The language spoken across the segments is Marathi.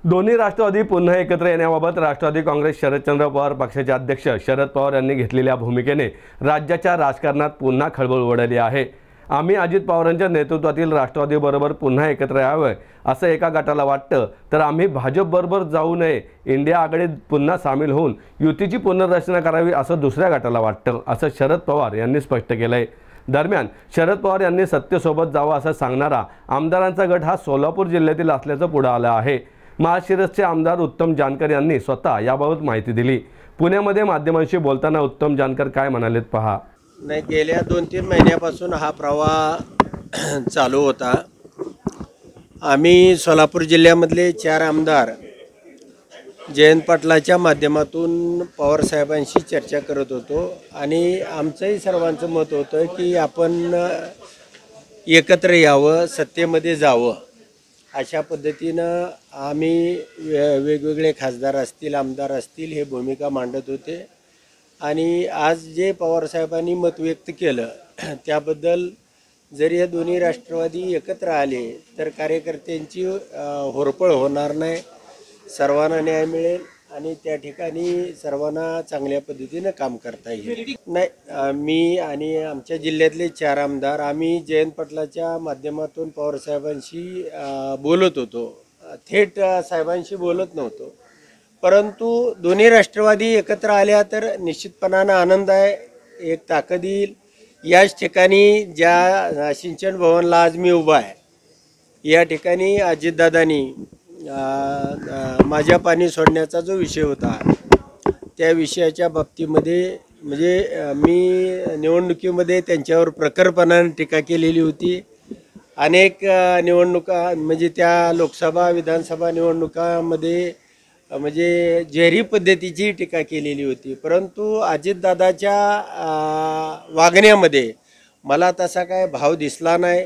दोन्ही राष्ट्रवादी पुन्हा एकत्र येण्याबाबत राष्ट्रवादी काँग्रेस शरदचंद्र पवार पक्षाचे अध्यक्ष शरद पवार यांनी घेतलेल्या भूमिकेने राज्याच्या राजकारणात पुन्हा खळबळ उडाली आहे। आम्ही अजित पवारांच्या नेतृत्वातील राष्ट्रवादीबरोबर पुन्हा एकत्र यावे असं एका गटाला वाटतं, तर आम्ही भाजपबरोबर जाऊ नये, इंडिया आघाडीत पुन्हा सामील होऊन युतीची पुनर्रचना करावी असं दुसऱ्या गटाला वाटतं, असं शरद पवार यांनी स्पष्ट केलंय। दरम्यान शरद पवार यांनी सत्तेसोबत जावं असं सांगणारा आमदारांचा गट हा सोलापूर जिल्ह्यातील असल्याचं पुढे आलं आहे। माळशिरसचे आमदार उत्तम जानकर यांनी स्वतः याबाबत माहिती दिली। पुण्यामध्ये माध्यमांशी बोलताना उत्तम जानकर काय म्हणालेत पहा। नाही, गेल्या 2-3 महिन्यापासून हा प्रवाह चालू होता। आम्ही सोलापूर जिल्ह्यामधले 4 आमदार जयंत पाटलाच्या माध्यमातून पवार साहेबांशी चर्चा करत होतो आणि आमचंही सर्वांचं मत होतं की आपण एकत्र यावं, सत्तेमध्ये जावं। अशा पद्धतीनं आम्ही वेगवेगळे खासदार असतील, आमदार असतील, हे भूमिका मांडत होते आणि आज जे पवार साहेबांनी मत व्यक्त केलं त्याबद्दल जर या दोन्ही राष्ट्रवादी एकत्र आले तर कार्यकर्त्यांची होरपळ होणार नाही, सर्वांना न्याय मिळेल आणि त्या ठिकाणी सर्वांना चांगल्या पद्धतीनं काम करता येईल। नाही, मी आणि आमच्या जिल्ह्यातले 4 आमदार आम्ही जयंत पाटलाच्या माध्यमातून पवार साहेबांशी बोलत होतो, थेट साहेबांशी बोलत नव्हतो, परंतु दोन्ही राष्ट्रवादी एकत्र आल्या तर निश्चितपणानं आनंद आहे, एक ताकद येईल। याच ठिकाणी ज्या सिंचन भवनला आज मी उभा आहे, या ठिकाणी अजितदादांनी माझ्या पाणी सोडण्याचा जो विषय होता त्या विषयाच्या बाबतीमध्ये म्हणजे मी निवडणुकीमध्ये त्यांच्यावर प्रखरपणाने टीका केलेली होती। अनेक निवडणुका म्हणजे त्या लोकसभा विधानसभा निवडणुकामध्ये म्हणजे जाहीर पद्धतीची टीका केलेली होती, परंतु अजितदादाच्या वागण्यामध्ये मला तसा काय भाव दिसला नाही।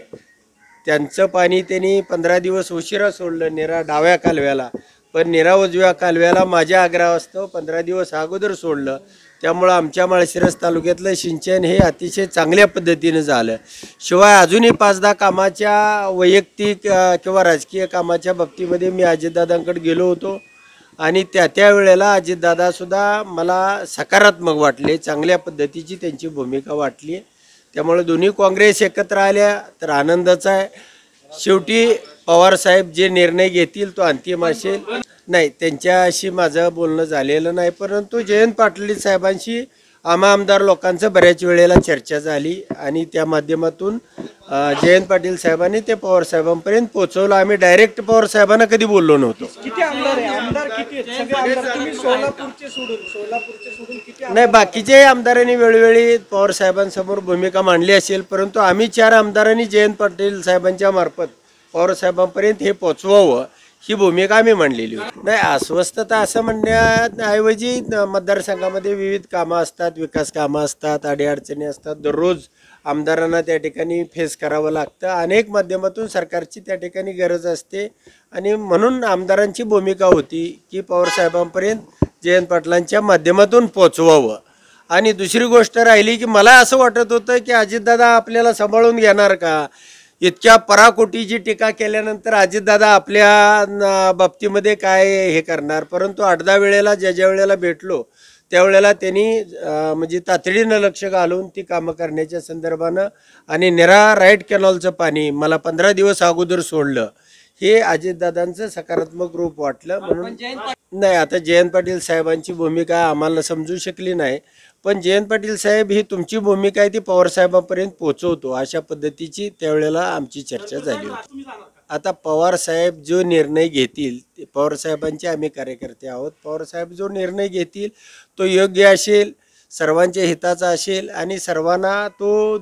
त्यांचं पाणी त्यांनी 15 दिवस उशिरा सोडलं निरा डाव्या कालव्याला, पण निरा उजव्या कालव्याला माझ्या आग्रहास्तव 15 दिवस अगोदर सोडलं। त्यामुळं आमच्या माळशिरस तालुक्यातलं सिंचन हे अतिशय चांगल्या पद्धतीनं झालं। शिवाय अजूनही 5-10 कामाच्या वैयक्तिक किंवा राजकीय कामाच्या बाबतीमध्ये मी अजितदादांकडे गेलो होतो आणि त्या वेळेला अजितदादासुद्धा मला सकारात्मक वाटले, चांगल्या पद्धतीची त्यांची भूमिका वाटली। त्यामुळे दोन्ही काँग्रेस एकत्र आल्या तर आनंदाचा आहे। शेवटी पवारसाहेब जे निर्णय घेतील तो अंतिम असेल। नाही, त्यांच्याशी माझं बोलणं झालेलं नाही, परंतु जयंत पाटील साहेबांशी आम्हा आमदार लोकांचं बऱ्याच वेळेला चर्चा झाली आणि त्या माध्यमातून जयंत पाटील साहेबांनी ते पवार साहेबांपर्यंत पोहोचवलं। आम्ही डायरेक्ट पवार साहेबांना कधी बोललो नव्हतो। किती आमदार आहे? आमदार किती आहेत? सगळे आमदार तुम्ही सोलापूरचे सोडून किती? नाही, बाकीचे आमदारांनी वेळोवेळी पवार साहेबांसमोर भूमिका मांडली असेल, परंतु आम्ही 4 आमदारांनी जयंत पाटील साहेबांच्या मार्फत पवार साहेबांपर्यंत हे पोचवावं ही भूमिका आम्ही मांडलेली होती। नाही, अस्वस्थता असं म्हणण्याऐवजी मतदारसंघामध्ये विविध कामं असतात, विकास कामं असतात, अडीअडचणी असतात, दररोज आमदारांना त्या ठिकाणी फेस करावं लागतं। अनेक माध्यमातून सरकारची त्या ठिकाणी गरज असते आणि म्हणून आमदारांची भूमिका होती की पवार साहेबांपर्यंत जयंत पाटलांच्या माध्यमातून पोचवावं। आणि दुसरी गोष्ट राहिली की मला असं वाटत होतं की अजितदादा आपल्याला सांभाळून घेणार का? इतक्या पराकोटीची टीका केल्यानंतर अजितदादा आपल्या बाबतीमध्ये काय हे करणार, परंतु 8-10 वेळेला ज्या वेळेला भेटलो त्यावेळेला त्यांनी म्हणजे तातडीनं लक्ष घालून ती कामं करण्याच्या संदर्भानं आणि निरा राईट कॅनॉलचं पाणी मला 15 दिवस अगोदर सोडलं, हे अजितदादांचं सकारात्मक रूप वाटलं। म्हणून नाही, आता जयंत पाटील साहेबांची भूमिका आम्हाला समजू शकली नाही, पण जयंत पाटील साहेब ही तुमची भूमिका आहे ती पवार साहेबांपर्यंत पोहोचवतो अशा पद्धतीची त्यावेळेला आमची चर्चा झाली होती। आता पवार साहेब जो निर्णय घेतील, ते पवार साहेबांचे आम्ही कार्यकर्ते आहोत, पवार साहेब जो निर्णय घेतील तो योग्य असेल, सर्वांच्या हिताचा असेल आणि सर्वांना तो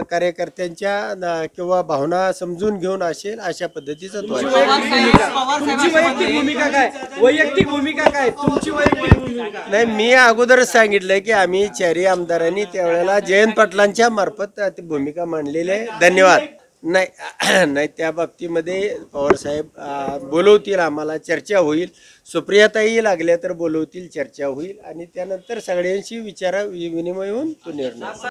कार्यकर्त्यांच्या किंवा भावना समजून घेऊन असेल अशा पद्धतीचा तो तुमची वैयक्तिक भूमिका काय? वैयक्तिक भूमिका काय तुमची? वैयक्तिक भूमिका नाही, मी अगोदरच सांगितलं की आम्ही 4 आमदारांनी त्यावेळेला जयंत पाटलांच्या मार्फत ती भूमिका मांडलेली आहे। धन्यवाद। नाही, त्या बाबतीमध्ये पवार साहेब बोलवतील, आम्हाला चर्चा होईल, सुप्रियाताई लागल्या तर बोलवतील, चर्चा होईल आणि त्यानंतर सगळ्यांशी विनिमय होऊन तो निर्णय